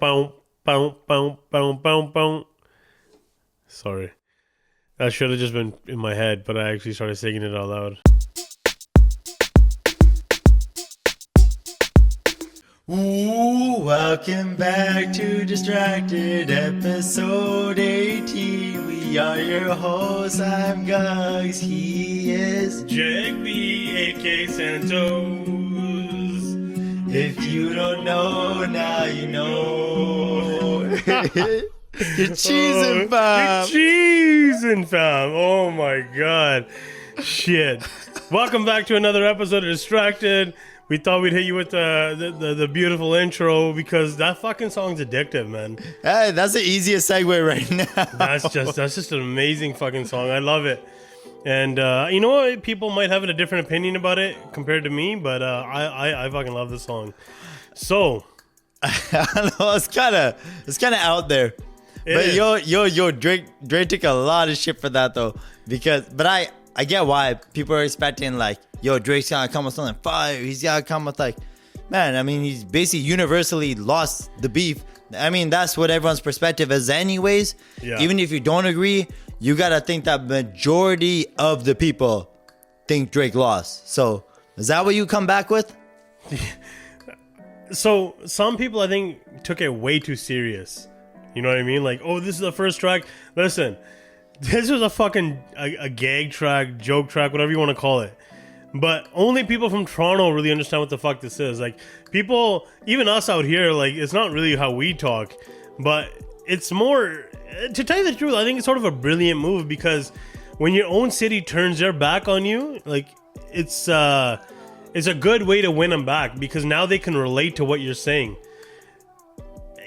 boom, boom, boom, boom, boom, boom. Sorry. That should have just been in my head, but I actually started singing it out loud. Ooh, welcome back to Distracted, episode 18. We are your hosts. I'm Gugs. He is Jack B, A.K. Santos. If you don't know, now you know. You're cheesing, fam. You're cheesing, fam. Oh my god. Shit. Welcome back to another episode of Distracted. We thought we'd hit you with the beautiful intro because that fucking song's addictive, man. Hey, that's the easiest segue right now. That's just an amazing fucking song. I love it. And you know what? People might have a different opinion about it compared to me, but I fucking love this song. So I don't know, it's kind of out there. But yo, Drake took a lot of shit for that though, but I get why people are expecting like, yo, Drake's gotta come with something fire. He's gotta come with like, man, I mean, he's basically universally lost the beef. I mean, that's what everyone's perspective is anyways. Yeah. Even if you don't agree, you gotta think that majority of the people think Drake lost. So is that what you come back with? So some people I think took it way too serious. You know what I mean? Like, oh, this is the first track. Listen, this was a fucking a gag track, joke track, whatever you want to call it. But only people from Toronto really understand what the fuck this is. Like, people, even us out here, like, it's not really how we talk. But it's more, to tell you the truth, I think it's sort of a brilliant move because when your own city turns their back on you, like, it's a good way to win them back because now they can relate to what you're saying.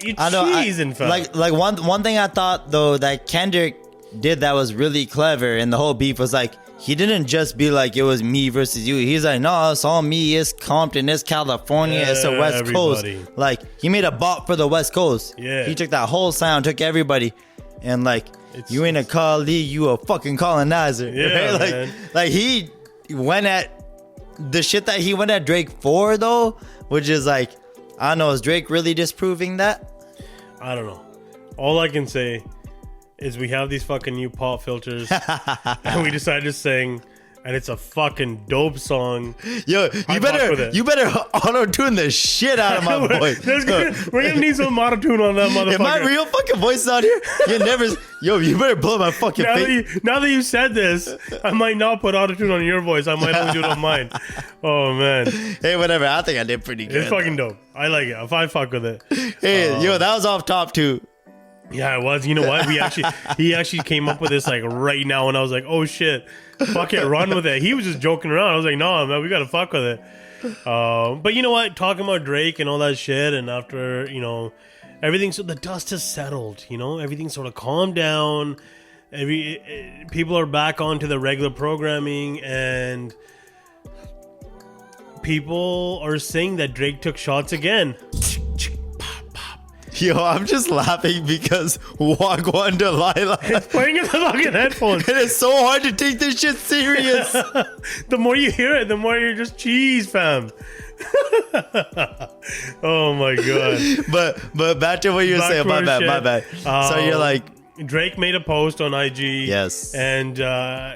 You're cheesing, fam. Like one thing I thought, though, that Kendrick did that was really clever in the whole beef was like, he didn't just be like, it was me versus you. He's like, no, it's all me. It's Compton. It's California. It's the West everybody. Coast. Like, he made a bop for the West Coast. Yeah. He took that whole sound, took everybody. And like, you ain't a colleague, you a fucking colonizer. Yeah, right? man. Like he went at the shit that he went at Drake for, though, which is like, I don't know, is Drake really disproving that? I don't know. All I can say is we have these fucking new pop filters and we decided to sing and it's a fucking dope song. Yo, you better auto-tune the shit out of my voice. We're gonna need some auto-tune on that motherfucker. If my real fucking voice is out here, you better blow my fucking face. Now that you said this, I might not put auto-tune on your voice. I might only do it on mine. Oh man. Hey, whatever. I think I did pretty good. It's fucking dope. I like it. If I fuck with it. Hey, yo, that was off top too. Yeah, it was. You know what? He actually came up with this like right now, and I was like, "Oh shit, fuck it, run with it." He was just joking around. I was like, "No, man, we gotta fuck with it." But you know what? Talking about Drake and all that shit, and after everything, so the dust has settled. Everything sort of calmed down. People are back onto the regular programming, and people are saying that Drake took shots again. Yo, I'm just laughing because Wagwan Delilah. It's playing in the fucking headphones. It is so hard to take this shit serious. The more you hear it, the more you're just cheese, fam. Oh my god. But back to what you were saying. My bad. So you're like, Drake made a post on IG. Yes. And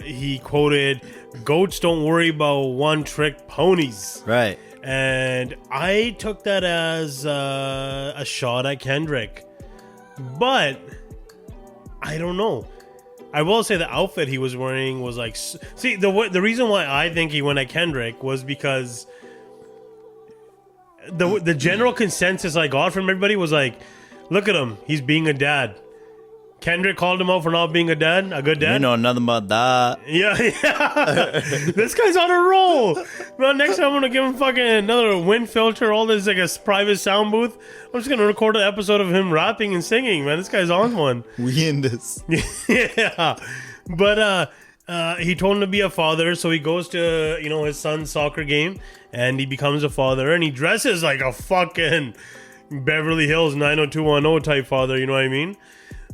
he quoted, "Goats don't worry about one-trick ponies." Right. And I took that as a shot at Kendrick. But I don't know. I will say the outfit he was wearing was like... See, the reason why I think he went at Kendrick was because the general consensus I got from everybody was like, look at him, he's being a dad. Kendrick called him out for not being a good dad. You know nothing about that. Yeah. This guy's on a roll. Well, next time I'm gonna give him fucking another wind filter, all this like a private sound booth. I'm just gonna record an episode of him rapping and singing. Man, this guy's on one. We in this. Yeah. But he told him to be a father, so he goes to his son's soccer game and he becomes a father and he dresses like a fucking Beverly Hills 90210 type father. You know what I mean?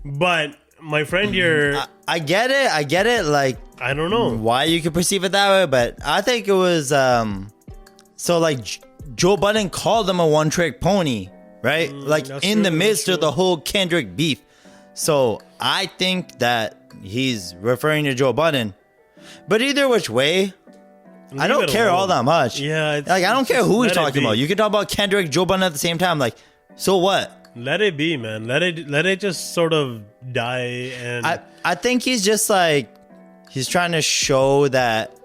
But my friend here, I get it. Like, I don't know why you could perceive it that way, but I think it was so like Joe Budden called him a one-trick pony right? Like that's in the true, midst that's of the true. whole Kendrick beef. So I think that he's referring to Joe Budden. But either which way, I don't care all that much. Yeah, like I don't care who he's let it talking be. about. You can talk about Kendrick, Joe Budden at the same time. Like, so what? Let it be, man. Let it just sort of die. And I think he's just like, he's trying to show that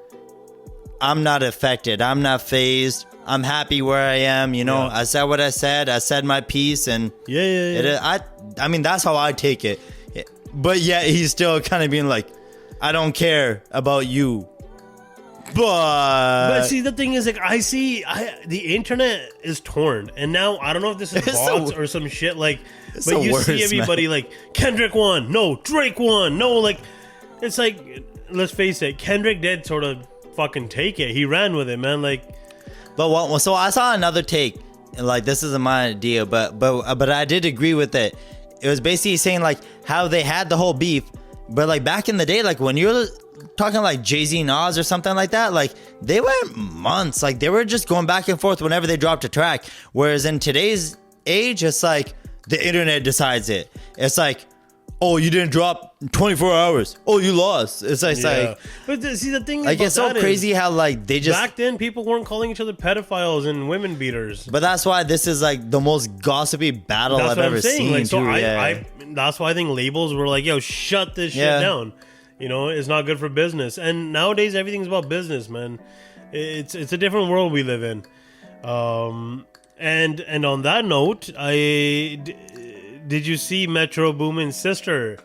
I'm not affected. I'm not phased. I'm happy where I am. You know, Yeah. I said what I said. I said my piece, and yeah. I mean, that's how I take it. But yet he's still kind of being like, I don't care about you. But see, the thing is, like, the internet is torn, and now I don't know if this is It's bots the- or some shit. Like, it's but the you see worst, everybody like Kendrick won, no Drake won, no, like, it's like, let's face it, Kendrick did sort of fucking take it. He ran with it, man. Like, But so I saw another take, and like this isn't my idea, but I did agree with it. It was basically saying like how they had the whole beef, but like back in the day, like when you're talking like Jay-Z, Nas or something like that, like they went months, like they were just going back and forth whenever they dropped a track. Whereas in today's age, it's like the internet decides it. It's like, oh, you didn't drop 24 hours. Oh, you lost. It's like, but see, the thing like about it's so that is, crazy how like they just. back then people weren't calling each other pedophiles and women beaters. But that's why this is like the most gossipy battle That's I've what ever I'm saying. seen. Like, so too, I that's why I think labels were like, yo, shut this shit Yeah. down. You know, it's not good for business. And nowadays everything's about business, man. It's a different world we live in. And on that note, did you see Metro Boomin's sister?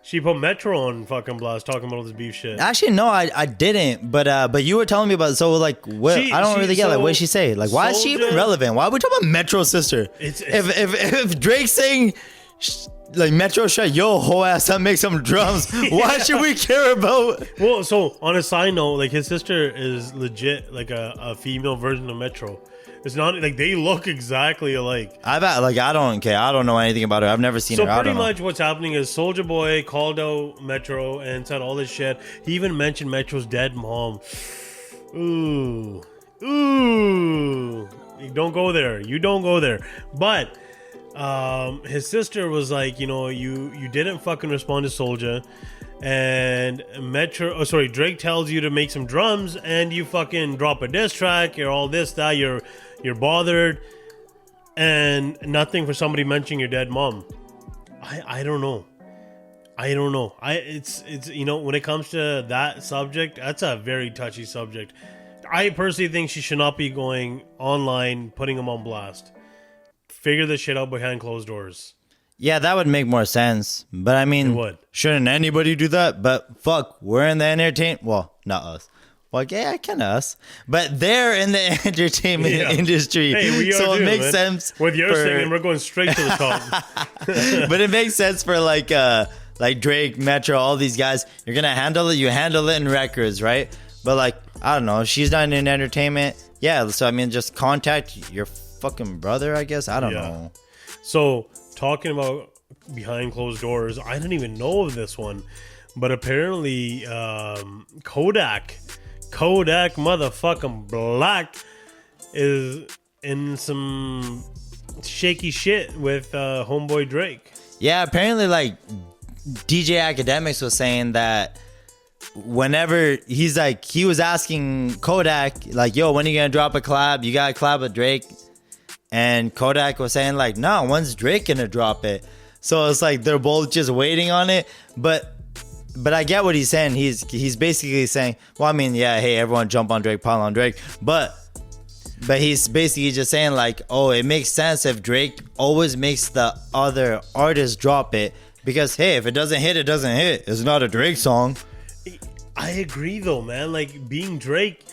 She put Metro on fucking blast talking about all this beef shit. Actually, no, I didn't. But you were telling me about it. So like, what? I don't really get. Like, what did she say? Like, why is she even Soulja- relevant? Why are we talking about Metro sister? It's- if Drake's saying like Metro shut your whole ass up, make some drums. Why should we care about? Well, so on a side note, like his sister is legit like a female version of Metro. It's not like they look exactly alike. I don't care. I don't know anything about her. I've never seen So her. I pretty don't know. much what's happening is Soulja Boy called out Metro and said all this shit. He even mentioned Metro's dead mom. Ooh. You don't go there. You don't go there. But his sister was like, you know, you didn't fucking respond to Soulja. And Drake tells you to make some drums and you fucking drop a diss track. You're all this, that. You're bothered. And nothing for somebody mentioning your dead mom. I don't know. It's you know, when it comes to that subject, that's a very touchy subject. I personally think she should not be going online, putting him on blast. Figure this shit out behind closed doors. Yeah, that would make more sense. But I mean, It would. Shouldn't anybody do that? But fuck, we're in the entertainment. Well, not us. Well, yeah, kind of us. But they're in the entertainment industry. Hey, we are so too, it makes man. sense. With your for- singing, we're going straight to the top. But it makes sense for like Drake, Metro, all these guys. You're gonna handle it. You handle it in records, right? But like, I don't know. She's not in entertainment. Yeah. So I mean, just contact your fucking brother. I guess. I don't know. So, talking about behind closed doors, I didn't even know of this one, but apparently Kodak motherfucking Black is in some shaky shit with homeboy Drake. Yeah. Apparently, like DJ Academics was saying that whenever he was asking Kodak like, yo, when are you gonna drop a collab? You got a collab with Drake? And Kodak was saying like, no, when's Drake gonna drop it? So it's like they're both just waiting on it. But I get what he's saying. He's basically saying, well, I mean, yeah, hey, everyone jump on Drake, pile on Drake. But he's basically just saying like, oh, it makes sense if Drake always makes the other artist drop it. Because hey, if it doesn't hit, it doesn't hit. It's not a Drake song. I agree though, man. Like being Drake,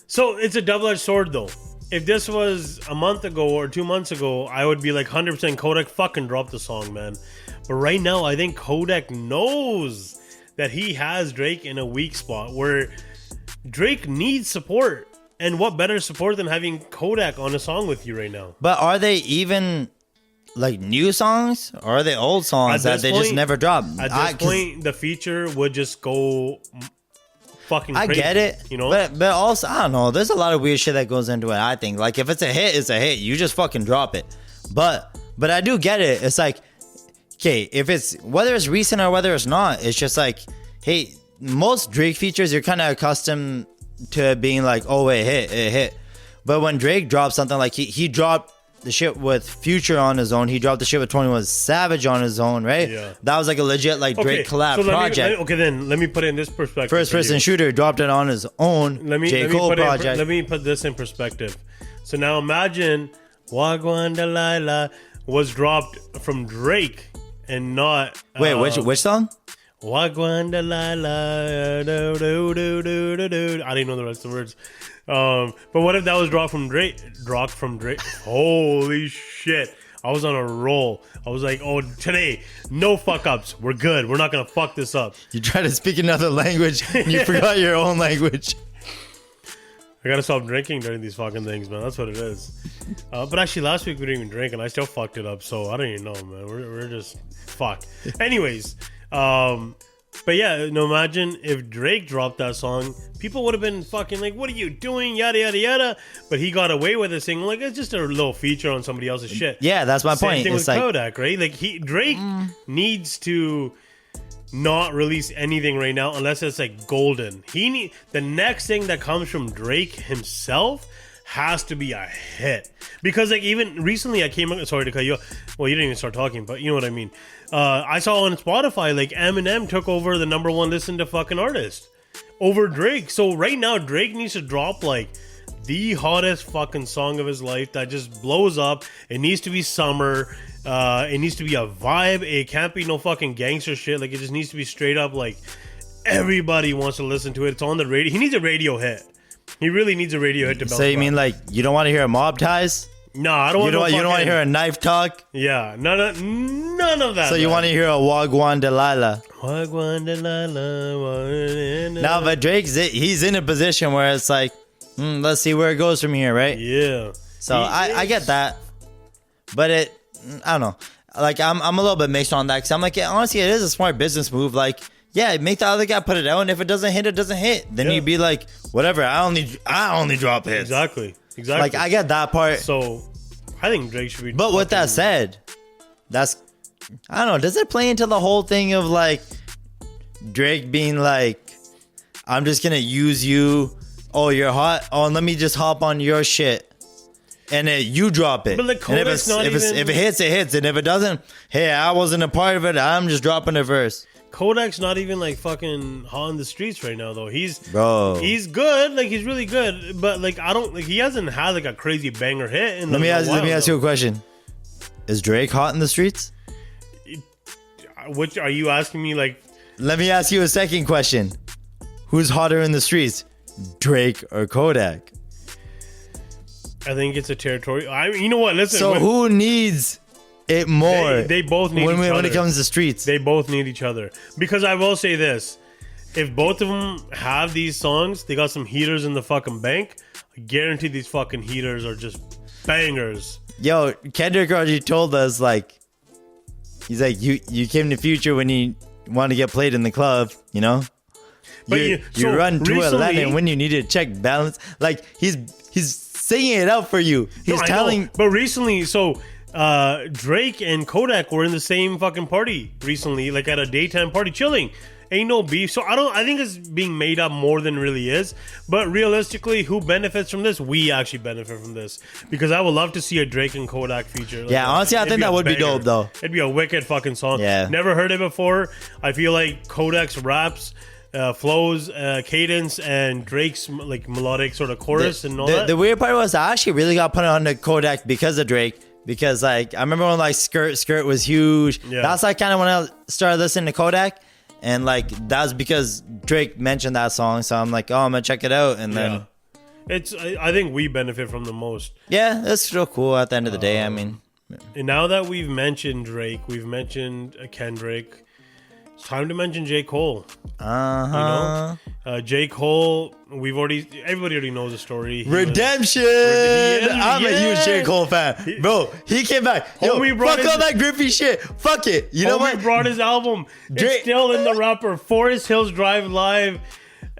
so it's a double-edged sword though. If this was a month ago or 2 months ago, I would be like 100% Kodak fucking dropped the song, man. But right now, I think Kodak knows that he has Drake in a weak spot where Drake needs support. And what better support than having Kodak on a song with you right now? But are they even like new songs or are they old songs that they just never drop? At this point, the feature would just go fucking I crazy, get it, you know? but also I don't know. There's a lot of weird shit that goes into it. I think like if it's a hit, it's a hit. You just fucking drop it. But I do get it. It's like, okay, if it's whether it's recent or whether it's not, it's just like, hey, most Drake features you're kind of accustomed to it being like, oh, it hit. But when Drake dropped something like he dropped the shit with Future on his own, he dropped the shit with 21 Savage on his own, right? Yeah. That was like a legit like Drake collab project. Then let me put it in this perspective. First person shooter dropped it on his own. J. Cole project. Let me put this in perspective. So now imagine Wagwan Delilah was dropped from Drake and not. Wait, which song? Wagwan Delilah. I didn't know the rest of the words. But what if that was dropped from Drake? Holy shit. I was on a roll. I was like, oh, today, no fuck ups. We're good. We're not going to fuck this up. You try to speak another language and you forgot your own language. I got to stop drinking during these fucking things, man. That's what it is. But actually, last week we didn't even drink and I still fucked it up. So I don't even know, man. We're just fuck. Anyways, but yeah, no, imagine if Drake dropped that song, people would have been fucking like, what are you doing? Yada, yada, yada. But he got away with it saying, like, it's just a little feature on somebody else's shit. Yeah, that's my Same point. thing It's with like, Kodak, right? Like, Drake needs to not release anything right now unless it's like golden. The next thing that comes from Drake himself has to be a hit. Because like even recently I came up, sorry to cut you off. Well, you didn't even start talking, but you know what I mean. I saw on Spotify like Eminem took over the #1 listen to fucking artist over Drake. So right now Drake needs to drop like the hottest fucking song of his life that just blows up. It needs to be summer. It needs to be a vibe. It can't be no fucking gangster shit. Like it just needs to be straight up like everybody wants to listen to it. It's on the radio. He needs a radio hit. He really needs a radio hit to bounce. So you mean like you don't want to hear a Mob Ties? No, I don't want to. You don't want to hear a Knife Talk? Yeah, none of that. So you want to hear a Wagwan Delilah? Wagwan Delilah. Now, but he's in a position where it's like, let's see where it goes from here, right? Yeah. So I get that, but I don't know. Like I'm a little bit mixed on that because I'm like, yeah, honestly, it is a smart business move. Like, yeah, make the other guy put it out, and if it doesn't hit, it doesn't hit. Then you'd be like, whatever. I only drop hits. Exactly. Like I get that part. So I think Drake should be. But with that said, I don't know. Does it play into the whole thing of like Drake being like, I'm just gonna use you. Oh, you're hot. Oh, let me just hop on your shit. And then you drop it. But like and if it hits, it hits. And if it doesn't, hey, I wasn't a part of it. I'm just dropping a verse. Kodak's not even like fucking hot in the streets right now though. He's good, like he's really good, but like he hasn't had like a crazy banger hit. Let me ask you a question. Is Drake hot in the streets? Which are you asking me? Like, let me ask you a second question. Who's hotter in the streets, Drake or Kodak? I think it's a territory. I mean, you know what? Listen. So who needs it more? They both need each other. When it comes to streets. They both need each other. Because I will say this. If both of them have these songs, they got some heaters in the fucking bank. I guarantee these fucking heaters are just bangers. Yo, Kendrick already told us, like, he's like, you came to Future when you want to get played in the club, you know? But you run to Atlanta when you need to check balance. Like, he's singing it out for you. He's telling. But recently, Drake and Kodak were in the same fucking party recently, like at a daytime party, chilling. Ain't no beef. So I think it's being made up more than it really is. But realistically, who benefits from this? We actually benefit from this. Because I would love to see a Drake and Kodak feature. Like, yeah, honestly, I think that would be dope though. It'd be a wicked fucking song. Yeah. Never heard it before. I feel like Kodak's raps, flows, cadence, and Drake's like melodic sort of chorus and all that. The weird part was I actually really got put on the Kodak because of Drake. Because like I remember when like Skirt was huge. Yeah. That's like kind of when I started listening to Kodak. And like that's because Drake mentioned that song, so I'm like, oh, I'm gonna check it out, and then I think we benefit from the most. Yeah, that's still cool at the end of the day. I mean, and now that we've mentioned Drake, we've mentioned Kendrick, it's time to mention J. Cole. You know, J. Cole. Everybody already knows the story. Redemption. I'm a huge J. Cole fan, bro. He came back. Yo, fuck all that Griffey shit. Fuck it. You know what? He brought his album. It's still in the rapper. Forest Hills Drive Live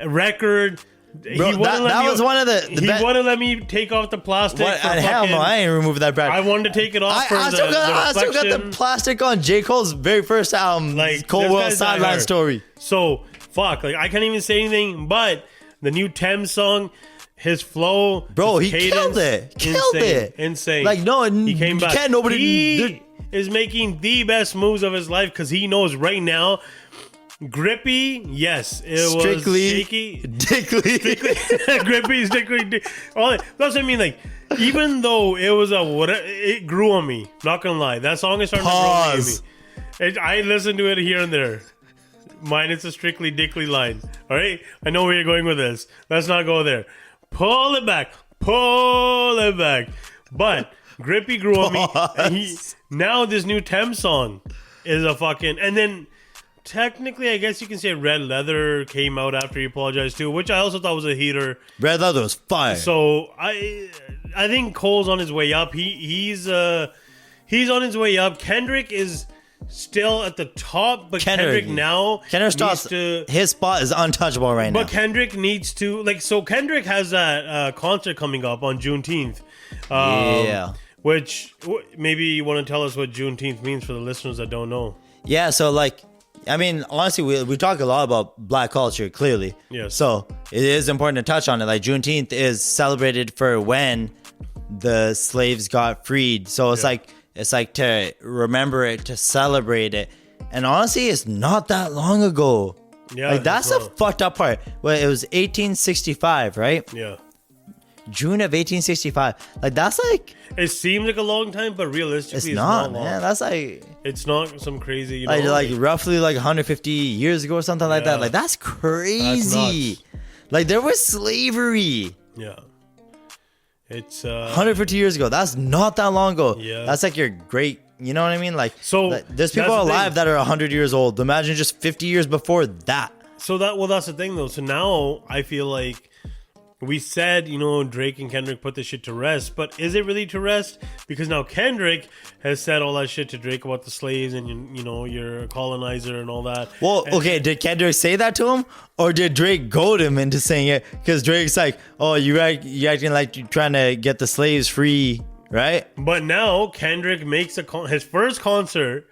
record. Bro, that was one of the he wouldn't let me take off the plastic. What, hell no, I ain't removed that brand. I wanted to take it off I still got the plastic on J. Cole's very first album, like Cold World Sideline Story. So fuck, like I can't even say anything. But the new Thames song, his flow, bro, his he cadence, killed it, insane. Like no, he came back. He is making the best moves of his life because he knows right now. Grippy, yes, it strictly was shaky. Dickly. Grippy, stickly. All that. That's what I mean. Like, even though it was it grew on me. Not gonna lie, that song is starting to grow on me. I listened to it here and there. Minus a strictly dickly line. All right, I know where you're going with this. Let's not go there. Pull it back. Pull it back. But Grippy grew on me. And now this new Thames song is a fucking and then. Technically, I guess you can say Red Leather came out after he apologized too, which I also thought was a heater. Red Leather was fire. So I think Cole's on his way up. He's on his way up. Kendrick is still at the top, but Kendrick his spot is untouchable right now. But Kendrick needs to Kendrick has that concert coming up on Juneteenth. Yeah. Which maybe you want to tell us what Juneteenth means for the listeners that don't know. Yeah. So I mean, honestly, we talk a lot about black culture, clearly. Yes. So it is important to touch on it. Like Juneteenth is celebrated for when the slaves got freed. So it's like to remember it, to celebrate it. And honestly, it's not that long ago. Yeah. Like that's the fucked up part. Well, it was 1865, right? Yeah. June of 1865. Like that's like. It seems like a long time, but realistically, it's not long. Man. That's like. It's not some crazy, you know, like roughly like 150 years ago or something like that. Like that's crazy. That's like there was slavery. Yeah. It's 150 years ago. That's not that long ago. Yeah. That's like your great. You know what I mean? Like so. There's people alive that are 100 years old. Imagine just 50 years before that. So that's the thing though. So now I feel like. We said, Drake and Kendrick put this shit to rest, but is it really to rest? Because now Kendrick has said all that shit to Drake about the slaves and, you're a colonizer and all that. Well, okay, did Kendrick say that to him? Or did Drake goad him into saying it? Because Drake's like, oh, you're acting like you're trying to get the slaves free, right? But now Kendrick makes his first concert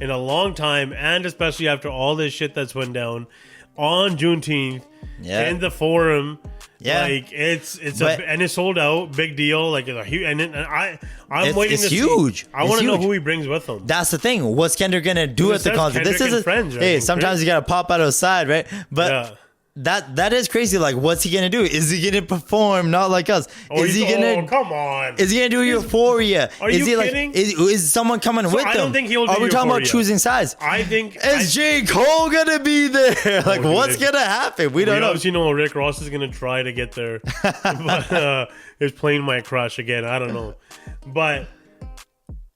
in a long time, and especially after all this shit that's went down, on Juneteenth in the Forum. Yeah, like and it's sold out, big deal. Like I'm waiting to huge. See. I want to know who he brings with him. That's the thing. What's Kendrick gonna do at the concert? This is friends, right? Hey, sometimes you gotta pop out of the side, right? But that is crazy. Like, what's he gonna do? Is he gonna perform not like us? Is he gonna? Come on. Is he gonna do Euphoria? Are you kidding? Is someone coming with him? I don't think he'll do Are we talking about choosing sides? I think is J. Cole gonna be there? Like, what's gonna happen? We don't know. Obviously, know Rick Ross is gonna try to get there, but his plane might crash again. I don't know, but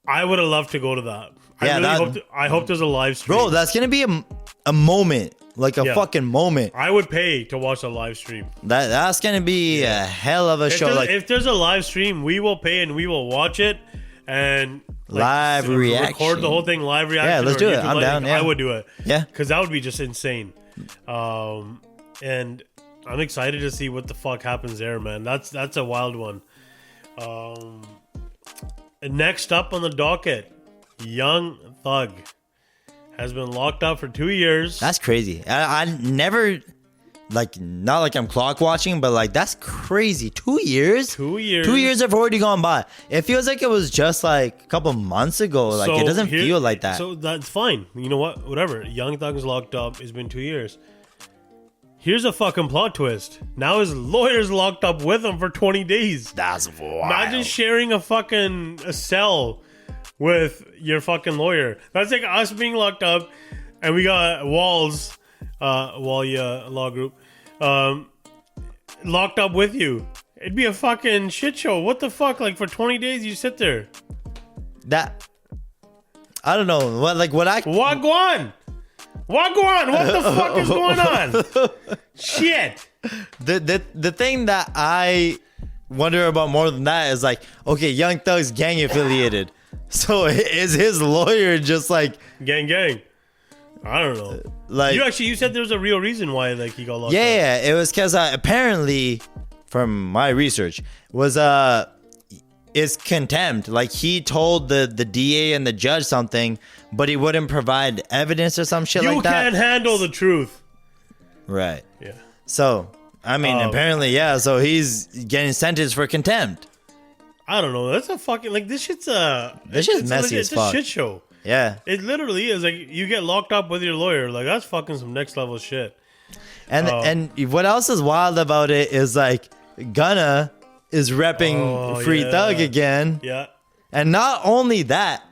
I would have loved to go to that. Yeah, I hope there's a live stream. Bro, that's gonna be a moment. Like a fucking moment. I would pay to watch a live stream. That's gonna be a hell of a show. If there's a live stream, we will pay and we will watch it and live reaction. Record the whole thing live reaction. Yeah, let's do it. I'm down. Yeah. I would do it. Yeah, because that would be just insane. And I'm excited to see what the fuck happens there, man. That's a wild one. Next up on the docket, Young Thug has been locked up for 2 years. That's crazy. I never, not like I'm clock watching, but that's crazy. 2 years? 2 years. 2 years have already gone by. It feels like it was just a couple months ago. It doesn't feel like that. So that's fine. You know what? Whatever. Young Thug is locked up. It's been 2 years. Here's a fucking plot twist. Now his lawyer's locked up with him for 20 days. That's wild. Imagine sharing a cell with your fucking lawyer. That's like us being locked up and we got Walls Walia Law Group locked up with you. It'd be a fucking shit show. What the fuck? Like for 20 days you sit there. I don't know. Wagwan! What the fuck is going on? Shit. The thing that I wonder about more than that is okay, Young Thug's gang affiliated. So is his lawyer just gang? I don't know. Like you said there's a real reason why like he got locked up. Yeah, it was because apparently, from my research, was is contempt. Like he told the DA and the judge something, but he wouldn't provide evidence or some shit like that. You can't handle the truth. Right. Yeah. So I mean, apparently, yeah. So he's getting sentenced for contempt. I don't know. That's a fucking like this shit's messy as fuck. It's a shit show. Yeah. It literally is like you get locked up with your lawyer. Like that's fucking some next level shit. And what else is wild about it is like Gunna is repping Free Thug again. Yeah. And not only that,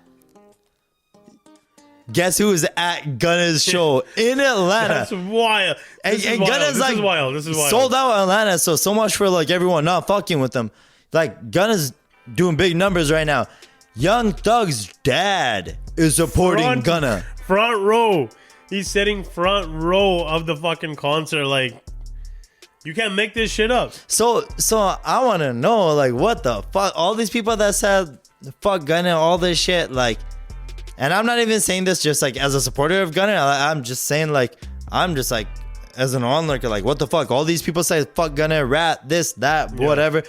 guess who is at Gunna's show in Atlanta? That's wild. And Gunna's like this is wild. sold out Atlanta, so much for like everyone not fucking with them. Like Gunna's doing big numbers right now. Young Thug's dad is supporting Gunna. Front row. He's sitting front row of the fucking concert. Like, you can't make this shit up. So I want to know, like, what the fuck? All these people that said fuck Gunna, all this shit, like, and I'm not even saying this just like as a supporter of Gunna. I'm just saying like, I'm just like, as an onlooker, like, what the fuck? All these people say fuck Gunna, rat, this, that, whatever.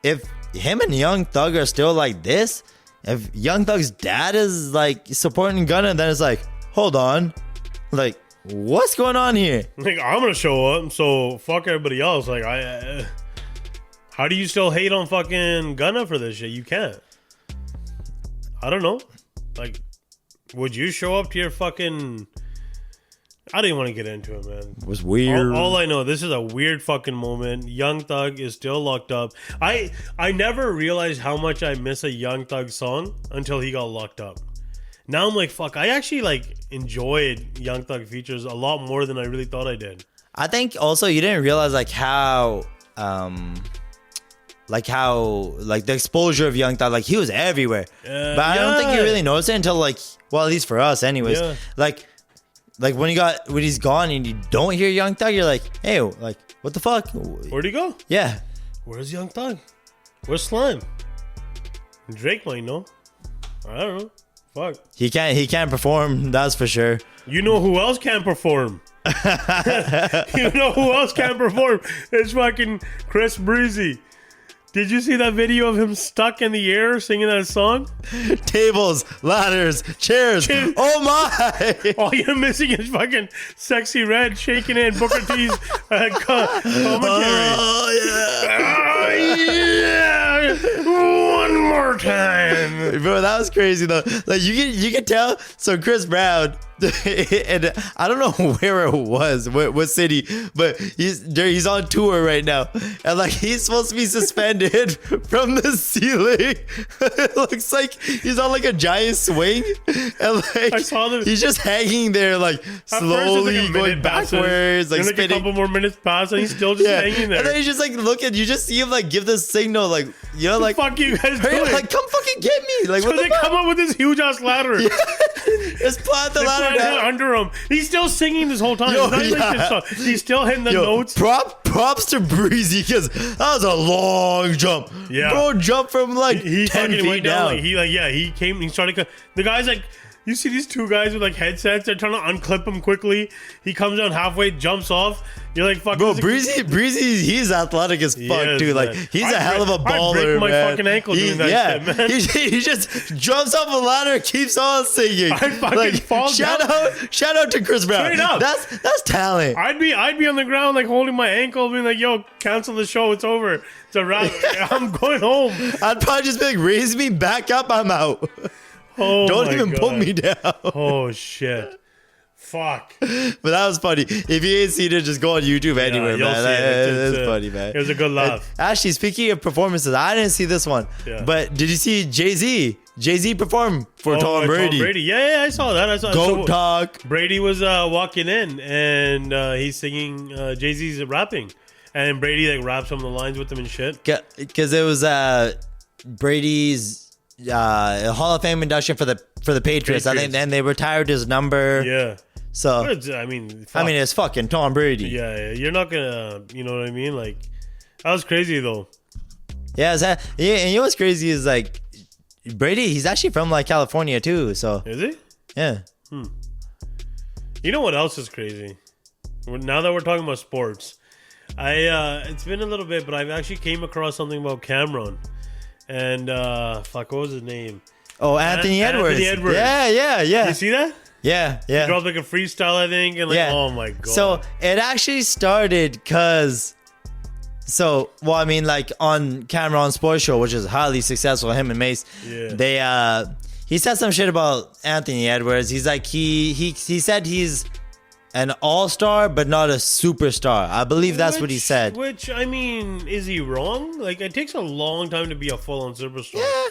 If him and Young Thug are still like this, if Young Thug's dad is like supporting Gunna, then it's like, hold on, like, what's going on here? Like, I'm gonna show up, so fuck everybody else. Like, how do you still hate on fucking Gunna for this shit? You can't. I don't know. Like, would you show up to your fucking? I didn't want to get into it, man. It was weird. All I know, this is a weird fucking moment. Young Thug is still locked up. I never realized how much I miss a Young Thug song until he got locked up. Now I'm like, fuck, I actually like enjoyed Young Thug features a lot more than I really thought I did. I think also you didn't realize like how the exposure of Young Thug, like he was everywhere. But I don't think you really noticed it until like, well, at least for us anyways. Yeah. Like when he's gone and you don't hear Young Thug, you're like, hey, like, what the fuck? Where'd he go? Yeah. Where's Young Thug? Where's Slime? Drake might know. I don't know. Fuck. He can't perform, that's for sure. You know who else can't perform? You know who else can't perform? It's fucking Chris Breezy. Did you see that video of him stuck in the air singing that song? Tables, ladders, chairs. Oh my! All you're missing is fucking Sexy Red shaking in Booker T's commentary. Oh yeah! One more time, bro. That was crazy though. Like you can tell. So Chris Brown. And I don't know where it was, what city, but he's on tour right now, and like he's supposed to be suspended from the ceiling. It looks like he's on like a giant swing, and like I saw he's just hanging there, like slowly like going backwards, like spinning. A couple more minutes pass, and he's still just hanging there. And then he's just like looking. You just see him like give the signal, like like fuck you guys doing? Like come fucking get me! Like so what the fuck? Come up with this huge ass ladder. Yeah. Just plant the ladder under him. He's still singing this whole time. He's still hitting the notes. Props to Breezy, because that was a long jump. Yeah, bro, jump from like 10 feet down. He came. He started. The guy's like. You see these two guys with like headsets. They're trying to unclip him quickly. He comes down halfway, jumps off. You're like, fuck. Bro, Breezy, he's athletic as fuck, dude. Like, he's a hell of a baller, I break my man. fucking ankle doing that shit, man. He just jumps off a ladder, keeps on singing. I fucking fall down. Shout out to Chris Brown. Straight up. That's talent. I'd be on the ground, like, holding my ankle, being like, yo, cancel the show. It's over. It's a wrap. I'm going home. I'd probably just be like, raise me back up. I'm out. Oh, don't even pull me down. Oh shit. Fuck. But that was funny. If you ain't seen it, just go on YouTube anywhere, man. It's funny, man. It was a good laugh. Actually, speaking of performances, I didn't see this one. Yeah. But did you see Jay-Z? Jay-Z performed for Tom Brady. Tom Brady. Yeah, I saw that. Goat talk. Brady was walking in and he's singing Jay-Z's rapping. And Brady like raps some of the lines with him and shit. Because it was Brady's Hall of Fame induction for the Patriots. I think then they retired his number. Yeah. So I mean, it's fucking Tom Brady. Yeah, you're not gonna, you know what I mean? Like, that was crazy though. Yeah, and you know what's crazy is like Brady. He's actually from like California too. So is he? Yeah. You know what else is crazy? Now that we're talking about sports, it's been a little bit, but I've actually came across something about Camron. And what was his name? Oh, Anthony Edwards. Anthony Edwards. Yeah. You see that? Yeah. He dropped like a freestyle, I think, and oh my god. So it actually started because, I mean, like on Camron Sports Show, which is highly successful, him and Mace. Yeah. They he said some shit about Anthony Edwards. He's like he said he's an all-star, but not a superstar. I believe that's what he said. Which, I mean, is he wrong? Like, it takes a long time to be a full-on superstar. Yeah,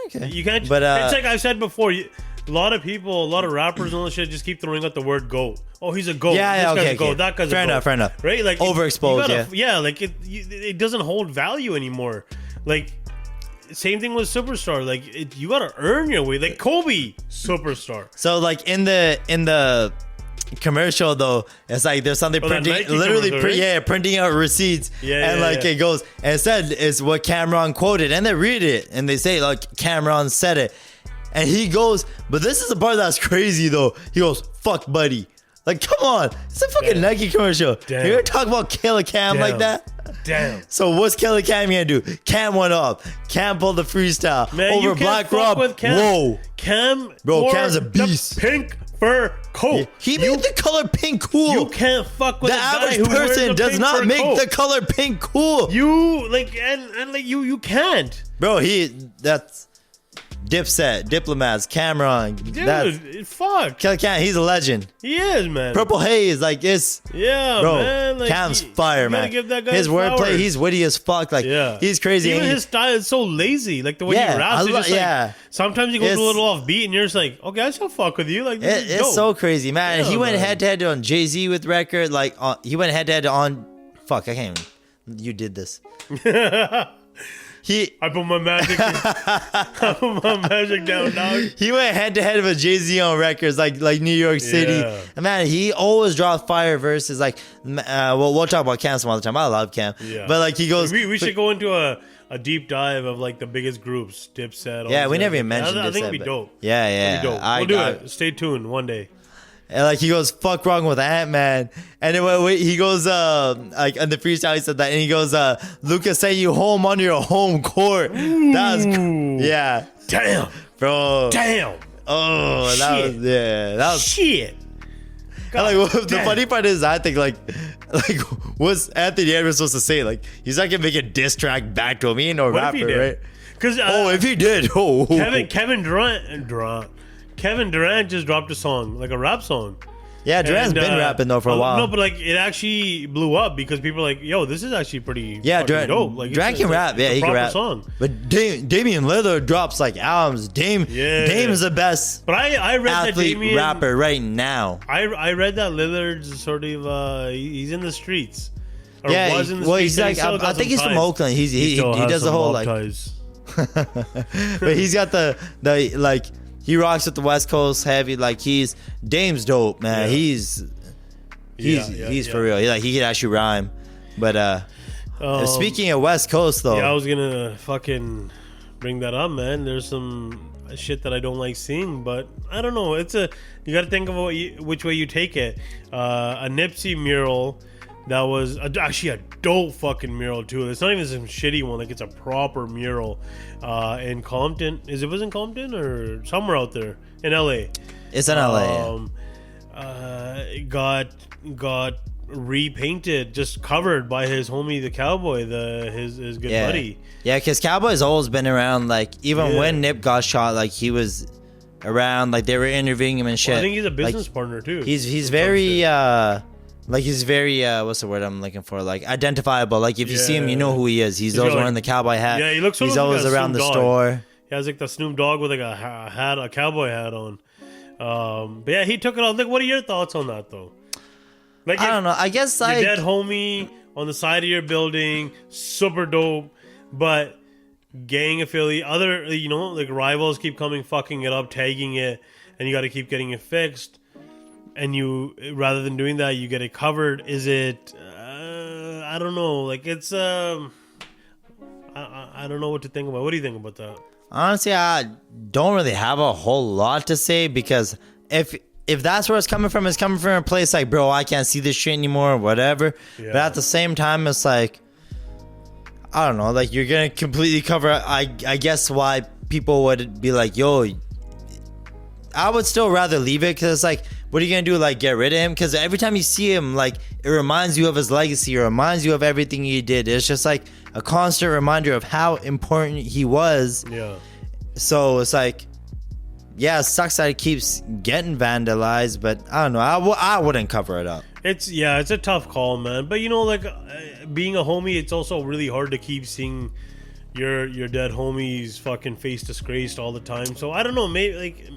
okay. You can't. But it's like I've said before. A lot of people, a lot of rappers and all that shit just keep throwing out the word GOAT. Oh, he's a GOAT. Yeah, this guy's okay, a GOAT. okay. That guy's Fair a GOAT. Fair enough. Right? Like overexposed. Yeah, like it doesn't hold value anymore. Like same thing with superstar. Like you gotta earn your way. Like Kobe, superstar. So like in the commercial though, it's like there's something printing, literally printing out receipts, it goes and it said it's what Camron quoted, and they read it and they say like Camron said it, and he goes, but this is the part that's crazy though. He goes, "Fuck buddy." Like, come on, it's a fucking Nike commercial. Damn. You're gonna talk about Killer Cam like that? Damn. So what's Killer Cam gonna do? Cam went up. Cam pulled the freestyle over Black Rob. Whoa, Cam, bro, Cam's a beast. The pink fur coat. He made the color pink cool. You can't fuck with the a guy average who wears person a does pink not fur make coat. the color pink cool. You like and like you can't, bro. That's Dipset, Diplomats, Camron. Dude, fuck. Killer Cam, he's a legend. He is, man. Purple Haze, like it's bro, man. Like, Cam's fire, man. Give that guy his wordplay, he's witty as fuck. Like he's crazy. Even his style is so lazy. Like the way he raps, sometimes he goes a little off beat, and you're just like, okay, I shall fuck with you. Like it's so crazy, man. Yeah, he went head to head on Jay-Z with record. Like he went head to head on. Fuck, I can't even. You did this. I put my magic. I put my magic down, dog. He went head to head with Jay-Z on records, like New York City. Yeah. And man, he always drops fire verses. Like, we'll talk about Cam some other time. I love Cam. Yeah. But like he goes, we should go into a deep dive of like the biggest groups, Dipset. Yeah, we never even mentioned Dipset. I think it'd be dope. Yeah. It'd be dope. We'll do it. Stay tuned one day. And like he goes, "Fuck wrong with Ant-Man," and then he goes, like on the freestyle he said that, and he goes, "Lucas sent you home on your home court." That's damn, bro, damn. Oh, that was shit. God, like the funny part is, I think like what's Anthony Edwards supposed to say? Like he's not gonna make a diss track back to him. He ain't no rapper, right? Because if he did, Kevin Durant just dropped a song, like a rap song. Yeah, Durant's been rapping though for a while. No, but like it actually blew up because people are like, "Yo, this is actually pretty Durant, dope." Like Durant can rap. Yeah, he can rap. Song. But Damian Lillard drops like albums. Dame is the best. But I read athlete that Damian rapper right now. I read that Lillard's sort of he's in the streets. Or was in the streets. He's like I think he's from Oakland. He does the whole like. But he's got the like. He rocks with the West Coast heavy. Like Dame's dope, man. He's for real. He can actually rhyme. But speaking of West Coast though, I was gonna fucking bring that up, man. There's some shit that I don't like seeing, but I don't know. You got to think of which way you take it. A Nipsey mural. That was actually a dope fucking mural too. It's not even some shitty one. Like it's a proper mural in Compton. It was in Compton or somewhere out there in LA. It's in LA. It got repainted, just covered by his homie the Cowboy, his good buddy. Yeah, because Cowboy's always been around. Like even when Nip got shot, like he was around. Like they were interviewing him and shit. Well, I think he's a business partner too. He's very like he's very what's the word I'm looking for? Like identifiable. Like if you see him, you know who he is. He's always wearing the cowboy hat. Yeah, he looks. He's always around the store. He has like the Snoop Dogg with like a cowboy hat on. But yeah, he took it off. Like, what are your thoughts on that though? Like, I don't know. I guess your like dead homie on the side of your building, super dope, but gang affiliate, other like rivals keep coming, fucking it up, tagging it, and you got to keep getting it fixed. And you, rather than doing that, you get it covered. Is it? I don't know. Like it's I don't know what to think about. What do you think about that? Honestly, I don't really have a whole lot to say because if if that's where it's coming from a place like, bro, I can't see this shit anymore or whatever. Yeah. But at the same time, it's like, I don't know, like you're gonna completely cover. I guess why people would be like, yo, I would still rather leave it, because it's like, what are you gonna do? Like get rid of him? Because every time you see him, like it reminds you of his legacy, it reminds you of everything he did. It's just like a constant reminder of how important he was. Yeah. So it's like, yeah, it sucks that it keeps getting vandalized, but I don't know. I wouldn't cover it up. It's a tough call, man. But you know, like being a homie, it's also really hard to keep seeing your dead homie's fucking face disgraced all the time. So I don't know, maybe like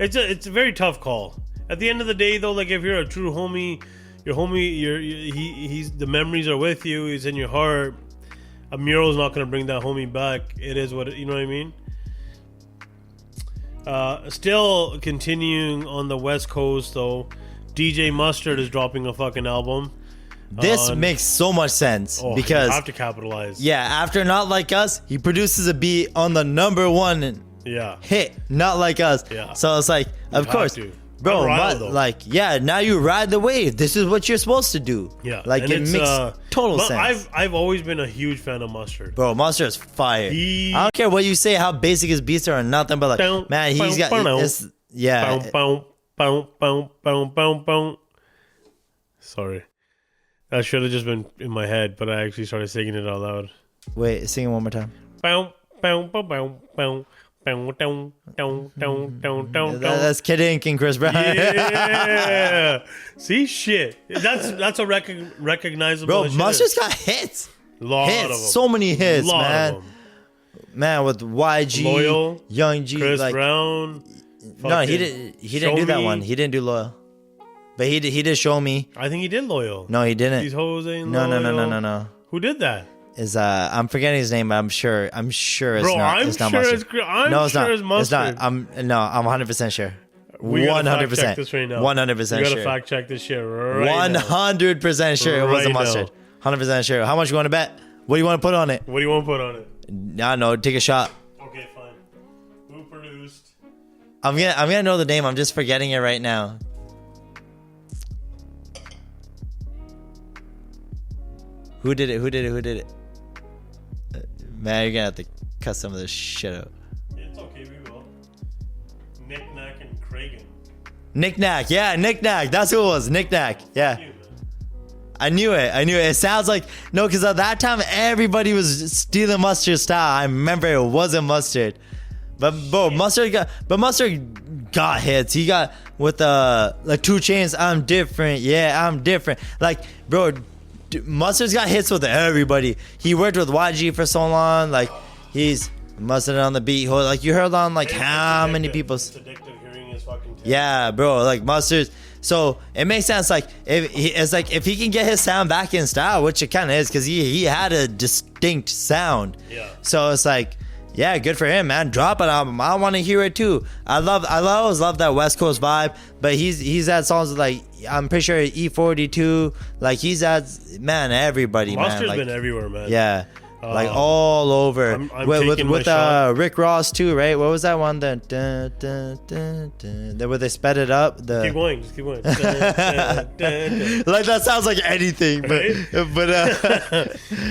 it's a very tough call. At the end of the day, though, like if you're a true homie, he's the memories are with you. He's in your heart. A mural's not gonna bring that homie back. It is what you know what I mean. Still continuing on the West Coast, though, DJ Mustard is dropping a fucking album. This makes so much sense because you have to capitalize. Yeah, after Not Like Us, he produces a beat on the #1 hit, Not Like Us. Yeah. So it's like, of course, bro, now you ride the wave. This is what you're supposed to do. Yeah, like and it makes total sense. I've always been a huge fan of Mustard. Bro, Mustard is fire. I don't care what you say, how basic his beats are or nothing, but like, man, he's got this. Yeah. Sorry, that should have just been in my head, but I actually started singing it out loud. Wait, sing it one more time. That's Kid Ink and Chris Brown. Yeah. See, shit. That's a recognizable. Bro, Mustard's got hits. Lot of them. So many hits, man. Man, with YG, Loyal, Young G, Chris like, Brown. No, he didn't do that one. He didn't do Loyal, but he did Show Me. I think he did Loyal. No, he didn't. These hoes ain't no, loyal. No. Who did that? Is I'm forgetting his name, but I'm sure it's Bro, not. I'm it's not sure Mustard. it's Mustard. It's not. I'm 100% sure. We gotta 100%. fact check this right now. 100% sure. We gotta fact check this shit right 100% sure it was a Mustard. 100% sure. How much you want to bet? What do you want to put on it? What do you want to put on it? I don't know. Take a shot. Okay, fine. Who produced? I'm gonna know the name. I'm just forgetting it right now. Who did it? Man, you're gonna have to cut some of this shit out. It's okay, we will. Nick Nack and Kragan. Nick Nack, yeah, Nick Nack. That's who it was. Nick Nack, yeah. I knew it. It sounds like because at that time everybody was stealing Mustard's style. I remember it wasn't Mustard, but bro, Mustard got hits. He got with like 2 Chainz. I'm different. Yeah, I'm different. Like, bro, Mustard's got hits with everybody. He worked with YG for so long. Like, he's Mustard on the beat. Like, you heard on like how many people. It's addictive hearing his fucking tape. Yeah, bro. Like Mustard's. So it makes sense. Like if he can get his sound back in style, which it kind of is, because he had a distinct sound. Yeah. So it's like, yeah, good for him, man. Drop an album. I want to hear it too. I always love that West Coast vibe. But he's had songs like, I'm pretty sure E42. Like he's had, man, everybody. Mustard's man. Like, been everywhere, man. Yeah. Like all over. I'm with shot. Rick Ross too, right? What was that one? Where they sped it up. Keep going. Just keep going. Like that sounds like anything, but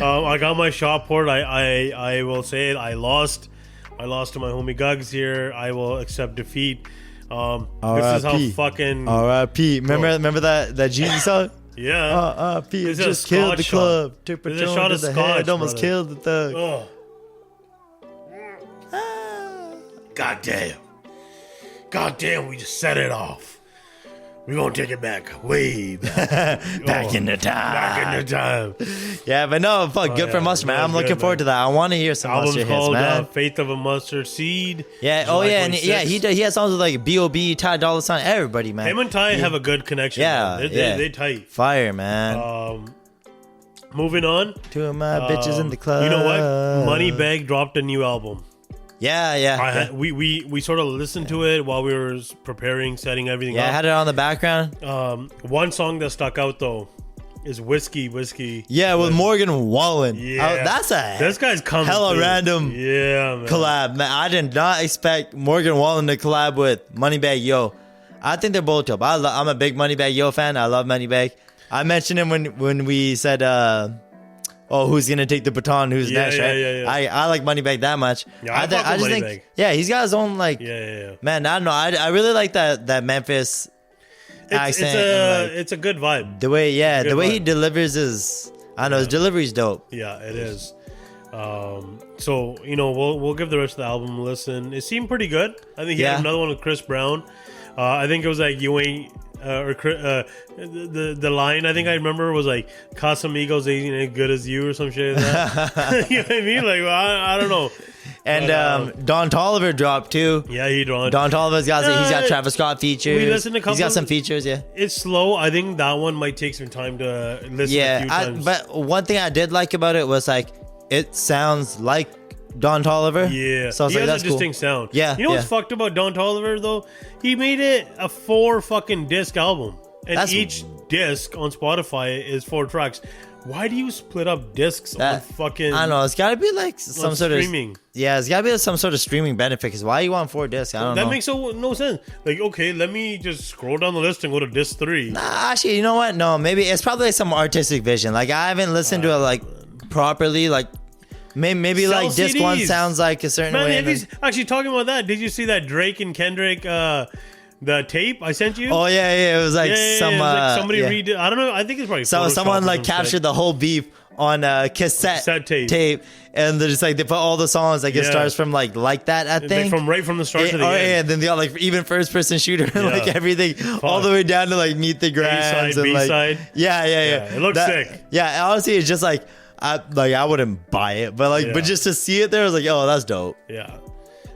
I got my shot poured. I will say it. I lost to my homie Gugs here. I will accept defeat. This is how fucking R.I.P. Remember that Genie song? Yeah. R.I.P. just killed the club. Took a shot of the scotch, head, almost brother. killed the thug. God damn, we just set it off. We're gonna take it back, way back. Back in the time. Yeah, but no, fuck, good for Mustard, man. I'm looking forward to that. I want to hear some Album's Mustard hits, called man. Faith of a Mustard Seed. Yeah, July and 26th. he has songs with like B.O.B., Ty Dolla $ign, everybody, man. Him and Ty have a good connection. Yeah, man. They tight. Fire, man. Moving on. 2 of my bitches in the club. You know what? Moneybagg dropped a new album. Yeah. We sort of listened to it while we were preparing, setting everything up. Yeah, I had it on the background. One song that stuck out though is Whiskey. Yeah, with Morgan Wallen. Yeah, that's this guy's coming. Hella random. Yeah, man. Collab, man. I did not expect Morgan Wallen to collab with Moneybagg Yo. I think they're both dope. I'm a big Moneybagg Yo fan. I love Moneybagg. I mentioned him when we said, who's gonna take the baton? Who's next? Right? Yeah. I like Moneybagg that much. Yeah, I just think, he's got his own like. Yeah. Man, I don't know. I really like that Memphis accent. It's a good vibe. The way he delivers his, I don't know, his delivery's dope. Yeah, it is. So we'll give the rest of the album a listen. It seemed pretty good. I think he had another one with Chris Brown. I think it was like you ain't the line I think I remember was like Casamigos ain't as good as you or some shit like that. You know what I mean? Like I don't know. And Don Toliver dropped too. Yeah, he dropped. Don Toliver's got he's got Travis Scott features. We listened to a couple. He's got some features. Yeah, it's slow. I think that one might take some time to listen. a few times. But one thing I did like about it was like it sounds like Don Toliver. Yeah. So he has a distinct sound. Yeah. You know what's fucked about Don Toliver though? He made it a 4 fucking disc album. And each disc on Spotify is 4 tracks. Why do you split up discs on fucking... I don't know. It's got to be like some sort streaming. Yeah, it's got to be some sort of streaming benefit. Because why you want 4 discs? I don't know. That makes no sense. Like, okay, let me just scroll down the list and go to disc 3. Nah, actually, you know what? No, maybe it's probably like some artistic vision. Like, I haven't listened to it like properly. Like, maybe Sell like disc CDs. 1 sounds like a certain way. Actually, talking about that, did you see that Drake and Kendrick... the tape I sent you? Oh yeah, it was like somebody read it. I don't know. I think it's probably someone like captured the whole beef on cassette tape, and they're just like they put all the songs like it starts from like that. I think from right from the start to the end. And then they got like even first person shooter and like everything all the way down to like Meet the Grams and B-side. Like yeah. It looks sick. Yeah, honestly, it's just like I wouldn't buy it, but just to see it there, I was like, oh, that's dope. Yeah.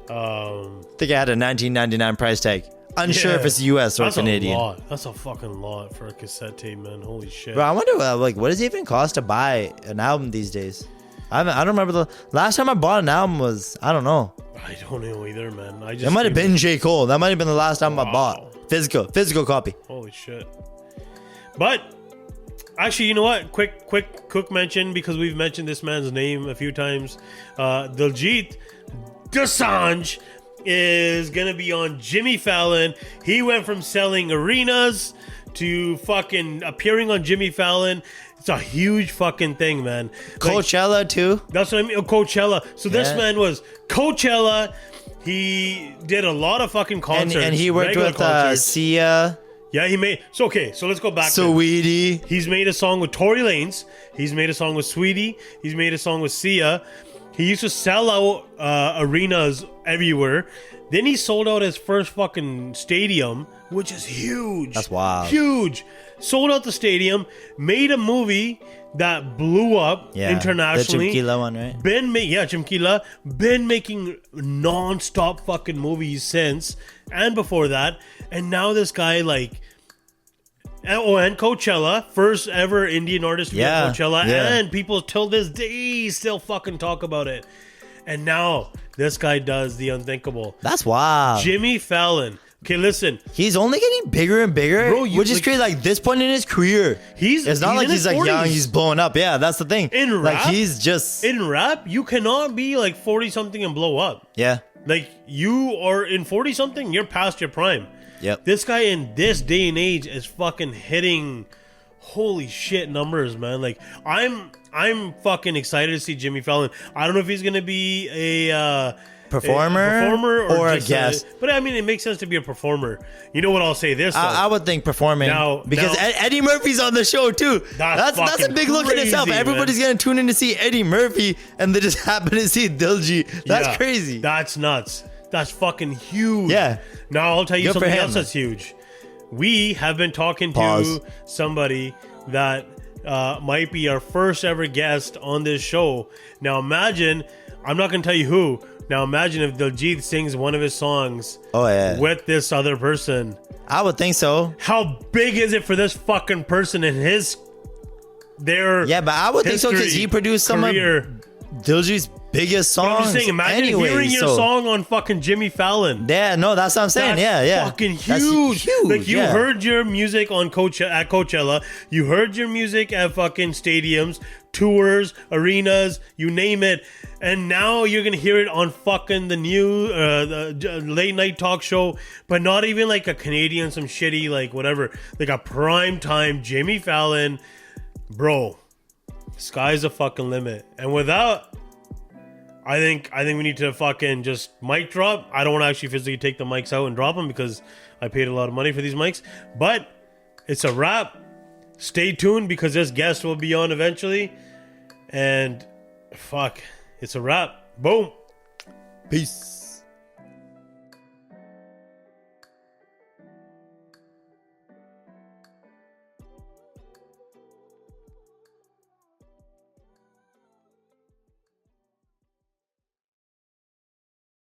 I think I had a $19.99 price tag. Unsure if it's US or Canadian. That's a fucking lot for a cassette tape, man. Holy shit. Bro, I wonder like what does it even cost to buy an album these days? I don't remember the last time I bought an album was I don't know. I don't know either, man. It might have been J. Cole. That might have been the last album I bought. Physical copy. Holy shit. But actually, you know what? Quick mention because we've mentioned this man's name a few times. Diljit Dosanjh is gonna be on Jimmy Fallon. He went from selling arenas to fucking appearing on Jimmy Fallon. It's a huge fucking thing, man. Coachella too. That's what I mean. Coachella. So this man was Coachella. He did a lot of fucking concerts. And he worked with Sia. Yeah, he made... So let's go back Sweetie. He's made a song with Tory Lanez. He's made a song with Sweetie. He's made a song with Sia. He used to sell out arenas everywhere. Then he sold out his first fucking stadium, which is huge. That's wild. Huge. Sold out the stadium, made a movie that blew up internationally. The Chimkila one, right? Chimkila. Been making non-stop fucking movies since and before that. And now this guy like... and Coachella, first ever Indian artist to be at Coachella, and people till this day still fucking talk about it. And now this guy does the unthinkable. That's wild. Jimmy Fallon. Okay, listen. He's only getting bigger and bigger, bro, which is crazy. Like this point in his career, it's not like he's like 40s. Young. He's blowing up. Yeah, that's the thing. In rap, like he's just in rap. You cannot be like 40 something and blow up. Yeah, like you are in 40 something. You're past your prime. Yep. This guy in this day and age is fucking hitting holy shit numbers, man. Like I'm fucking excited to see Jimmy Fallon. I don't know if he's gonna be a performer or a guest. But I mean, it makes sense to be a performer. You know what I'll say this? I would think performing because Eddie Murphy's on the show too. That's a big look in itself. Everybody's gonna tune in to see Eddie Murphy, and they just happen to see Diljit. That's crazy. That's nuts. That's fucking huge. Yeah. Now I'll tell you something else that's huge. We have been talking to somebody that might be our first ever guest on this show. Now imagine, I'm not going to tell you who. Now imagine if Diljit sings one of his songs with this other person. I would think so. How big is it for this fucking person and their but I would think so because he produced some of Diljit's biggest songs. I'm just saying, imagine hearing your song on fucking Jimmy Fallon. Yeah, no, that's what I'm saying. That's fucking huge. Like you heard your music on at Coachella. You heard your music at fucking stadiums. tours, arenas, you name it. And now you're gonna hear it on fucking the new the late night talk show, but not even like a Canadian, some shitty like whatever, like a prime time Jimmy Fallon, bro. Sky's the fucking limit. And without, I think we need to fucking just mic drop. I don't want to actually physically take the mics out and drop them because I paid a lot of money for these mics. But it's a wrap. Stay tuned because this guest will be on eventually. And fuck, it's a wrap. Boom. Peace.